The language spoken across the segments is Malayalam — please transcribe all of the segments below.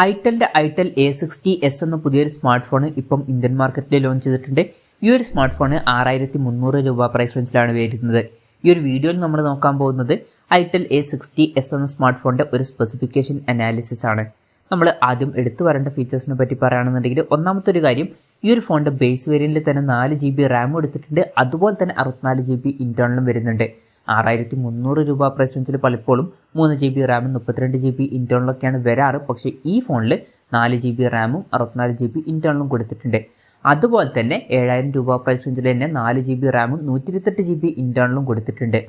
ഐറ്റലിന്റെ Itel A60s എന്ന പുതിയൊരു സ്മാർട്ട് ഫോൺ ഇപ്പം ഇന്ത്യൻ മാർക്കറ്റിൽ ലോഞ്ച് ചെയ്തിട്ടുണ്ട്. ഈ ഒരു സ്മാർട്ട് ഫോൺ 6300 രൂപ പ്രൈസ് റേഞ്ചിലാണ് വരുന്നത്. ഈ ഒരു വീഡിയോയിൽ നമ്മൾ നോക്കാൻ പോകുന്നത് Itel A60s എന്ന സ്മാർട്ട് ഫോണിന്റെ ഒരു സ്പെസിഫിക്കേഷൻ അനാലിസിസ് ആണ്. നമ്മൾ ആദ്യം എടുത്തു വരേണ്ട ഫീച്ചേഴ്സിനെ പറ്റി പറയുകയാണെന്നുണ്ടെങ്കിൽ, ഒന്നാമത്തെ ഒരു കാര്യം, ഈ ഒരു ഫോണിന്റെ ബേസ് വേരിയന്റിൽ തന്നെ 4 GB റാം എടുത്തിട്ടുണ്ട്. അതുപോലെ തന്നെ 64 GB ഇന്റേണലും വരുന്നുണ്ട്. 6300 രൂപ പ്രൈസ് റേഞ്ചിൽ പലപ്പോഴും 3 GB റാമും 32 GB ഇന്റേണലൊക്കെയാണ് വരാറ്. പക്ഷേ ഈ ഫോണിൽ 4 GB റാമും 64 GB ഇന്റേണലും കൊടുത്തിട്ടുണ്ട്. അതുപോലെ തന്നെ 7000 രൂപ പ്രൈസ് റേഞ്ചിൽ തന്നെ 4 GB റാമും 128 GB ഇന്റേണലും കൊടുത്തിട്ടുണ്ട്.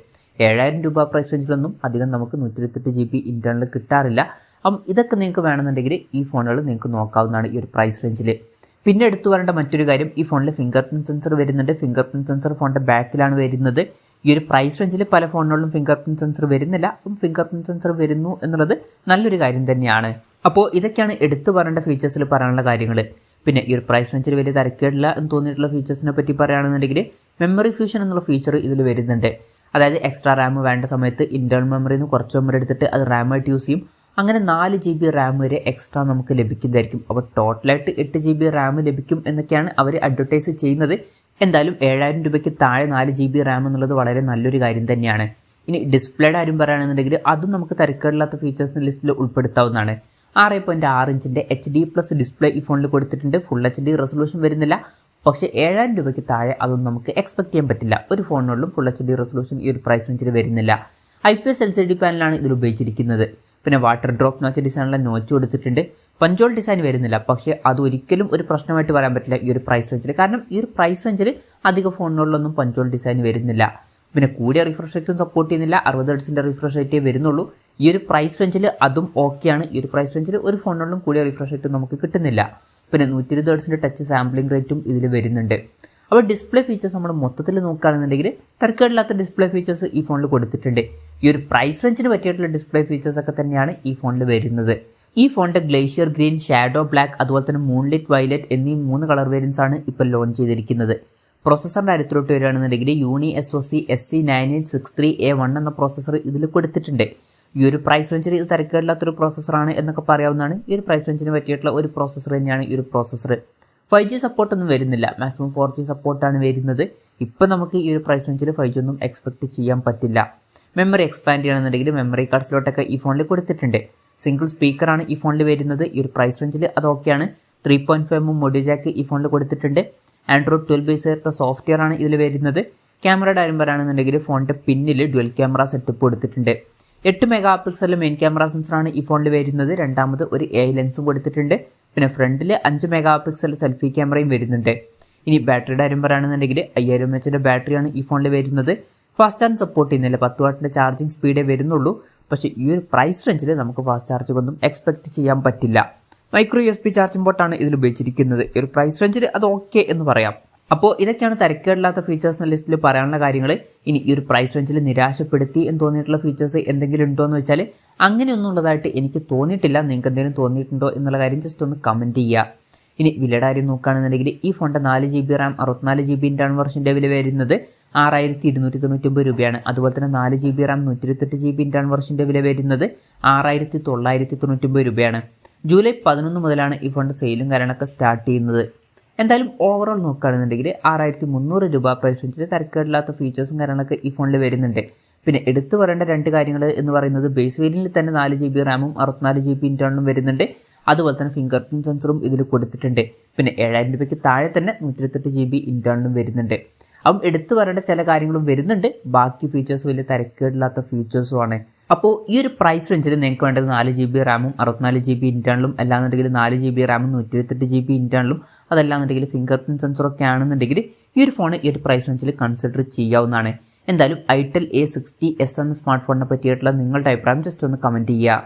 7000 രൂപ പ്രൈസ് റേഞ്ചിലൊന്നും അധികം നമുക്ക് 128 GB ഇന്റേണൽ കിട്ടാറില്ല. അപ്പം ഇതൊക്കെ നിങ്ങൾക്ക് വേണമെന്നുണ്ടെങ്കിൽ ഈ ഫോണുകൾ നിങ്ങൾക്ക് നോക്കാവുന്നതാണ് ഈ ഒരു പ്രൈസ് റേഞ്ചിൽ. പിന്നെ എടുത്തു വരേണ്ട മറ്റൊരു കാര്യം, ഈ ഫോണിൽ ഫിംഗർ പ്രിന്റ് സെൻസർ വരുന്നുണ്ട്. ഫിംഗർ പ്രിന്റ് സെൻസർ ഫോണിന്റെ ബാക്കിലാണ് വരുന്നത്. ഈ ഒരു പ്രൈസ് റേഞ്ചിൽ പല ഫോണുകളിലും ഫിംഗർ പ്രിന്റ് സെൻസർ വരുന്നില്ല. അപ്പം ഫിംഗർ പ്രിന്റ് സെൻസർ വരുന്നു എന്നുള്ളത് നല്ലൊരു കാര്യം തന്നെയാണ്. അപ്പോൾ ഇതൊക്കെയാണ് എടുത്തു പറയേണ്ട ഫീച്ചേഴ്സിൽ പറയാനുള്ള കാര്യങ്ങൾ. പിന്നെ ഈ ഒരു പ്രൈസ് റേഞ്ചിൽ വലിയ തിരക്കേടില്ല എന്ന് തോന്നിയിട്ടുള്ള ഫീച്ചേഴ്സിനെ പറ്റി പറയുകയാണെന്നുണ്ടെങ്കിൽ, മെമ്മറി ഫ്യൂഷൻ എന്നുള്ള ഫീച്ചർ ഇതിൽ വരുന്നുണ്ട്. അതായത് എക്സ്ട്രാ റാം വേണ്ട സമയത്ത് ഇന്റേണൽ മെമ്മറിയിൽ നിന്ന് കുറച്ച് മെമ്മറി എടുത്തിട്ട് അത് റാമായിട്ട് യൂസ് ചെയ്യും. അങ്ങനെ 4 GB റാം വരെ എക്സ്ട്രാ നമുക്ക് ലഭിക്കുന്നതായിരിക്കും. അപ്പോൾ ടോട്ടലായിട്ട് 8 GB റാം ലഭിക്കും എന്നൊക്കെയാണ് അവർ അഡ്വർടൈസ് ചെയ്യുന്നത്. എന്തായാലും 7000 രൂപയ്ക്ക് താഴെ 4 GB റാം എന്നുള്ളത് വളരെ നല്ലൊരു കാര്യം തന്നെയാണ്. ഇനി ഡിസ്പ്ലേയുടെ കാര്യം പറയുകയാണെന്നുണ്ടെങ്കിൽ, അതും നമുക്ക് തിരക്കേടില്ലാത്ത ഫീച്ചേഴ്സിൻ്റെ ലിസ്റ്റിൽ ഉൾപ്പെടുത്താവുന്നതാണ്. 6.6 ഇഞ്ചിൻ്റെ HD+ ഡിസ്പ്ലേ ഈ ഫോണിൽ കൊടുത്തിട്ടുണ്ട്. ഫുൾ HD റെസൊല്യൂഷൻ വരുന്നില്ല. പക്ഷേ 7000 രൂപയ്ക്ക് താഴെ അതൊന്നും നമുക്ക് എക്സ്പെക്ട് ചെയ്യാൻ പറ്റില്ല. ഒരു ഫോണിനുള്ളിലും ഫുൾ HD റെസൊല്യൂഷൻ ഈ ഒരു പ്രൈസ് റേഞ്ചിൽ വരുന്നില്ല. IPS LCD പാനലാണ് ഇതിൽ ഉപയോഗിച്ചിരിക്കുന്നത്. പിന്നെ വാട്ടർ ഡ്രോപ്പ് നോച്ച് ഡിസൈനുള്ള നോച്ച് കൊടുത്തിട്ടുണ്ട്. പഞ്ചോൾ ഡിസൈൻ വരുന്നില്ല. പക്ഷേ അത് ഒരിക്കലും ഒരു പ്രശ്നമായിട്ട് പറയാൻ പറ്റില്ല ഈ ഒരു പ്രൈസ് റേഞ്ചിൽ. കാരണം ഈ ഒരു പ്രൈസ് റേഞ്ചിൽ അധിക ഫോണുകളിലൊന്നും പഞ്ചോൾ ഡിസൈൻ വരുന്നില്ല. പിന്നെ കൂടിയ റിഫ്രഷ് റേറ്റും സപ്പോർട്ട് ചെയ്യുന്നില്ല. 60 ഹെർട്സിന്റെ റിഫ്രഷ് റേറ്റേ വരുന്നുള്ളൂ. ഈ ഒരു പ്രൈസ് റേഞ്ചിൽ അതും ഓക്കെയാണ്. ഈ ഒരു പ്രൈസ് റേഞ്ചിൽ ഒരു ഫോണിലും കൂടിയ റിഫ്രഷ് റേറ്റും നമുക്ക് കിട്ടുന്നില്ല. പിന്നെ 120 ഹെർട്സിന്റെ ടച്ച് സാമ്പിളിംഗ് റേറ്റും ഇതിൽ വരുന്നുണ്ട്. അപ്പോൾ ഡിസ്പ്ലേ ഫീച്ചേഴ്സ് നമ്മൾ മൊത്തത്തിൽ നോക്കുകയാണെന്നുണ്ടെങ്കിൽ തിരക്കേടില്ലാത്ത ഡിസ്പ്ലേ ഫീച്ചേഴ്സ് ഈ ഫോണിൽ കൊടുത്തിട്ടുണ്ട്. ഈ ഒരു പ്രൈസ് റേഞ്ചിന് പറ്റിയിട്ടുള്ള ഡിസ്പ്ലേ ഫീച്ചേഴ്സ് ഒക്കെ തന്നെയാണ് ഈ ഫോണിൽ വരുന്നത്. ഈ ഫോണിന്റെ ഗ്ലേഷ്യർ ഗ്രീൻ, ഷാഡോ ബ്ലാക്ക്, അതുപോലെ തന്നെ മൂൺലൈറ്റ് വയലറ്റ് എന്നീ 3 കളർ വേരിയൻസ് ആണ് ഇപ്പോൾ ലോഞ്ച് ചെയ്തിരിക്കുന്നത്. പ്രോസസ്സറിന്റെ കാര്യത്തിലോട്ട് വരികയാണെന്നുണ്ടെങ്കിൽ unisoc SC9863A1 എന്ന പ്രോസസ്സർ ഇതിൽ കൊടുത്തിട്ടുണ്ട്. ഈ ഒരു പ്രൈസ് റേഞ്ചിൽ ഇത് തിരക്കേടില്ലാത്തൊരു പ്രോസസ്സറാണ് എന്നൊക്കെ പറയാവുന്നതാണ്. ഈ ഒരു പ്രൈസ് റേഞ്ചിന് പറ്റിയിട്ടുള്ള ഒരു പ്രോസസ്സർ തന്നെയാണ് ഈ ഒരു പ്രോസസ്സർ. 5G സപ്പോർട്ടൊന്നും വരുന്നില്ല. മാക്സിമം 4G സപ്പോർട്ടാണ് വരുന്നത്. ഇപ്പം നമുക്ക് ഈ ഒരു പ്രൈസ് റേഞ്ചിൽ 5G ഒന്നും എക്സ്പെക്ട് ചെയ്യാൻ പറ്റില്ല. മെമ്മറി എക്സ്പാൻഡ് ചെയ്യണമെന്നുണ്ടെങ്കിൽ മെമ്മറി കാർഡ്സിലോട്ടൊക്കെ ഈ ഫോണിൽ കൊടുത്തിട്ടുണ്ട്. സിംഗിൾ സ്പീക്കറാണ് ഈ ഫോണിൽ വരുന്നത്. ഈ ഒരു പ്രൈസ് റേഞ്ചിൽ അത് ഓക്കെയാണ്. 3.5mm മോഡി ജാക്ക് ഈ ഫോണിൽ കൊടുത്തിട്ടുണ്ട്. Android 12 ബേസ് ചെയ്ത സോഫ്റ്റ്വെയർ ആണ് ഇതിൽ വരുന്നത്. ക്യാമറയുടെ കാര്യം പറയുകയാണെന്നുണ്ടെങ്കിൽ ഫോണിന്റെ പിന്നിൽ ഡ്യുവൽ ക്യാമറ സെറ്റപ്പ് കൊടുത്തിട്ടുണ്ട്. 8 MP മെയിൻ ക്യാമറ സെൻസറാണ് ഈ ഫോണിൽ വരുന്നത്. രണ്ടാമത് ഒരു AI ലെൻസും കൊടുത്തിട്ടുണ്ട്. പിന്നെ ഫ്രണ്ടിൽ 5 MP സെൽഫി ക്യാമറയും വരുന്നുണ്ട്. ഇനി ബാറ്ററിയുടെ കാര്യം പറയുകയാണെന്നുണ്ടെങ്കിൽ 5000 mAh ബാറ്ററിയാണ് ഈ ഫോണിൽ വരുന്നത്. ഫാസ്റ്റ് ചാർജ് സപ്പോർട്ട് ചെയ്യുന്നില്ല. 10 വാട്ടിന്റെ ചാർജിങ് സ്പീഡേ വരുന്നുള്ളൂ. പക്ഷേ ഈ ഒരു പ്രൈസ് റേഞ്ചിൽ നമുക്ക് ഫാസ്റ്റ് ചാർജിംഗ് ഒന്നും എക്സ്പെക്ട് ചെയ്യാൻ പറ്റില്ല. മൈക്രോ USB ചാർജിംഗ് പോർട്ടാണ് ഇതിൽ ഉപയോഗിച്ചിരിക്കുന്നത്. ഈ ഒരു പ്രൈസ് റേഞ്ചിൽ അത് ഓക്കെ എന്ന് പറയാം. അപ്പോൾ ഇതൊക്കെയാണ് തിരക്കേടില്ലാത്ത ഫീച്ചേഴ്സ് എന്ന ലിസ്റ്റിൽ പറയാനുള്ള കാര്യങ്ങൾ. ഇനി ഈ ഒരു പ്രൈസ് റേഞ്ചിൽ നിരാശപ്പെടുത്തി എന്ന് തോന്നിയിട്ടുള്ള ഫീച്ചേഴ്സ് എന്തെങ്കിലും ഉണ്ടോ എന്ന് വെച്ചാൽ, അങ്ങനെയൊന്നും ഉള്ളതായിട്ട് എനിക്ക് തോന്നിയിട്ടില്ല. നിങ്ങൾക്ക് എന്തെങ്കിലും തോന്നിയിട്ടുണ്ടോ എന്നുള്ള കാര്യം ജസ്റ്റ് ഒന്ന് കമൻറ്റ് ചെയ്യുക. ഇനി വിലയുടെ കാര്യം നോക്കുകയാണെന്നുണ്ടെങ്കിൽ, ഈ ഫോണിന്റെ 4 GB റാം 64 GB ഇന്റേണൽ വെർഷന്റെ വില വരുന്നത് 6299 രൂപയാണ്. അതുപോലെ തന്നെ 4 GB റാം 128 GB ഇന്റേണൽ വെർഷന്റെ വില വരുന്നത് 6999 രൂപയാണ്. ജൂലൈ 11 മുതലാണ് ഈ ഫോണിന്റെ സെയിലും കാര്യങ്ങളൊക്കെ സ്റ്റാർട്ട് ചെയ്യുന്നത്. എന്തായാലും ഓവറോൾ നോക്കുകയാണെന്നുണ്ടെങ്കിൽ 6300 രൂപ പ്രൈസ് റേഞ്ചിൽ തിരക്കേടില്ലാത്ത ഫീച്ചേഴ്സും കാര്യങ്ങളൊക്കെ ഈ ഫോണിൽ വരുന്നുണ്ട്. പിന്നെ എടുത്തു പറയേണ്ട 2 കാര്യങ്ങൾ എന്ന് പറയുന്നത്, ബേസ് വേരിയന്റിൽ തന്നെ 4 GB റാമും 64 GB ഇന്റേണലും വരുന്നുണ്ട്. അതുപോലെ തന്നെ ഫിംഗർ പ്രിന്റ് സെൻസറും ഇതിൽ കൊടുത്തിട്ടുണ്ട്. പിന്നെ 7000 രൂപയ്ക്ക് താഴെ തന്നെ 128 GB ഇന്റേണലും വരുന്നുണ്ട്. അപ്പം എടുത്തു പറയേണ്ട ചില കാര്യങ്ങളും വരുന്നുണ്ട്. ബാക്കി ഫീച്ചേഴ്സ് വലിയ തിരക്കേടില്ലാത്ത ഫീച്ചേഴ്സും ആണ്. അപ്പോൾ ഈ ഒരു പ്രൈസ് റേഞ്ചിൽ നിങ്ങൾക്ക് വേണ്ടത് 4 GB റാമും 64 GB ഇന്റേണലും, അല്ലാന്നുണ്ടെങ്കിൽ 4 GB റാമും 128 GB ഇന്റേണലും, അതല്ലാന്നുണ്ടെങ്കിൽ ഫിംഗർ പ്രിന്റ് സെൻസറൊക്കെ ആണെന്നുണ്ടെങ്കിൽ ഈ ഒരു ഫോൺ ഈ ഒരു പ്രൈസ് റേഞ്ചിൽ കൺസിഡർ ചെയ്യാവുന്നതാണ്. എന്തായാലും Itel A60s എന്ന സ്മാർട്ട് ഫോണിനെ പറ്റിയിട്ടുള്ള നിങ്ങളുടെ അഭിപ്രായം ജസ്റ്റ് ഒന്ന് കമൻറ്റ് ചെയ്യുക.